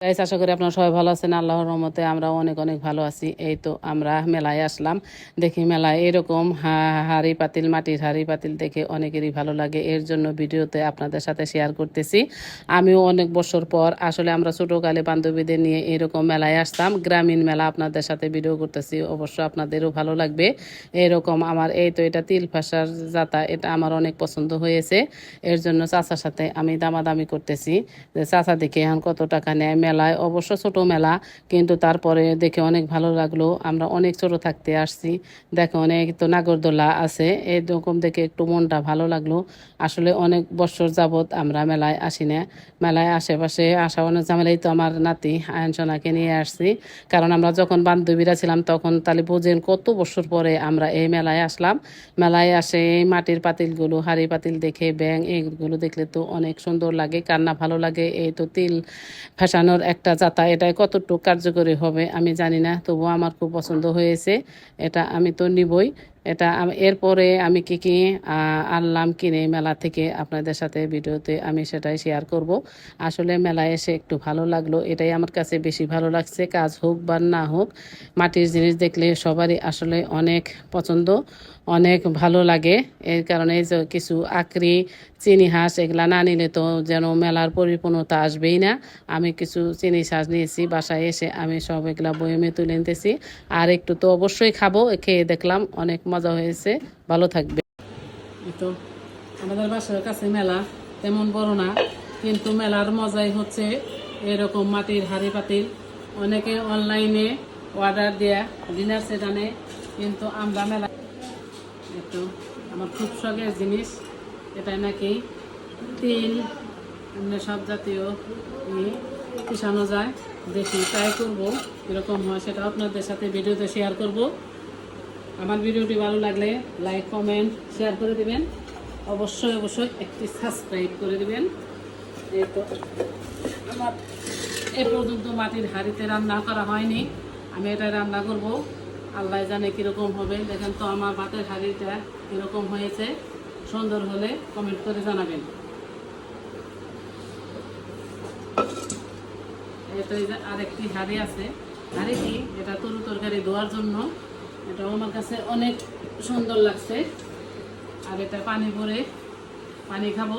Guys, আশা করি আপনারা সবাই ভালো আছেন। আল্লাহর রহমতে আমরা অনেক অনেক ভালো আছি। এই তো আমরা মেলায় আসলাম। দেখি মেলায় এরকম হাঁড়ি পাতিল, মাটির হাঁড়ি পাতিল দেখে অনেকেরই ভালো লাগে। এর জন্য ভিডিওতে আপনাদের সাথে শেয়ার করতেছি। আমিও অনেক বছর পর আসলে আমরা ছোটোকালে বান্ধবীদের নিয়ে এরকম মেলায় আসতাম। গ্রামীণ মেলা আপনাদের সাথে ভিডিও করতেছি, অবশ্য আপনাদেরও ভালো লাগবে। এরকম আমার এই তো এটা তিল ফাঁসার যাতা, এটা আমার অনেক পছন্দ হয়েছে। এর জন্য চাচার সাথে আমি দামাদামি করতেছি যে চাচা দেখে এখন কত টাকা নেয়। মেলায় অবশ্য ছোট মেলা, কিন্তু তারপরে দেখে অনেক ভালো লাগলো। আমরা অনেক ছোট থাকতে আসছি, দেখে অনেক তো নাগরদোলা আছে, এরকম দেখে একটু মনটা ভালো লাগলো। আসলে অনেক বছর যাবত আমরা মেলায় আসি না। মেলায় আশেপাশে আসা অনেক ঝামেলাই, তো আমার নাতি আয়নসোনাকে নিয়ে আসছি। কারণ আমরা যখন বান্ধবীরা ছিলাম তখন তাহলে বোঝেন কত বছর পরে আমরা এই মেলায় আসলাম। মেলায় আসে এই মাটির পাতিলগুলো, হাঁড়ি পাতিল দেখে, ব্যাং এইগুলো দেখলে তো অনেক সুন্দর লাগে, কান্না ভালো লাগে। এই তো তিল ফ্যাশানোর একটা যাতা, এটাই কতটুকু কার্যকরী হবে আমি জানি না, তবুও আমার খুব পছন্দ হয়েছে। এটা আমি তো নিবই। এটা এরপরে আমি কি কি আনলাম কিনে মেলা থেকে আপনাদের সাথে ভিডিওতে আমি সেটাই শেয়ার করব। আসলে মেলায় এসে একটু ভালো লাগলো, এটাই আমার কাছে বেশি ভালো লাগছে। কাজ হোক বা না হোক, মাটির জিনিস দেখলে সবারই আসলে অনেক পছন্দ, অনেক ভালো লাগে। এর কারণে যে কিছু আকরি, চিনি হাঁস এগুলা না নিলে তো যেন মেলার পরিপূর্ণতা আসবেই না। আমি কিছু চিনি হাঁস নিয়েছি, বাসায় এসে আমি সব এগুলা বয়মে তুলে নিতেছি। আর একটু তো অবশ্যই খাবো, খেয়ে দেখলাম অনেক মজা হয়েছে। ভালো থাকবে। তো আমাদের বাসার কাছে মেলা তেমন বড় না, কিন্তু মেলার মজাই হচ্ছে এরকম মাটির হাঁড়ি পাতিল। অনেকে অনলাইনে অর্ডার দেয়া ডিনার সেট আনে, কিন্তু আমরা মেলা একটু আমার খুব শখের জিনিস। এটা নাকি তিল এমনি সব জাতীয় পিসানো যায়, দেখি ট্রাই করবো কীরকম হয়, সেটা আপনাদের সাথে ভিডিওতে শেয়ার করব। আমার ভিডিওটি ভালো লাগলে লাইক, কমেন্ট, শেয়ার করে দিবেন। অবশ্যই অবশ্যই একটি সাবস্ক্রাইব করে দিবেন। এই তো আমার এ পর্যন্ত মাটির হাঁড়িতে রান্না করা হয়নি, আমি এটা রান্না করব। আল্লাহ জানে কীরকম হবে। দেখেন তো আমার ভাতের হাঁড়িটা কীরকম হয়েছে, সুন্দর হলে কমেন্ট করে জানাবেন। এটা আরেকটি হাঁড়ি আছে, হাঁড়িটি এটা তরু তরকারি ধোয়ার জন্য, এটাও আমার কাছে অনেক সুন্দর লাগছে। আর এটা পানি ভরে পানি খাবো।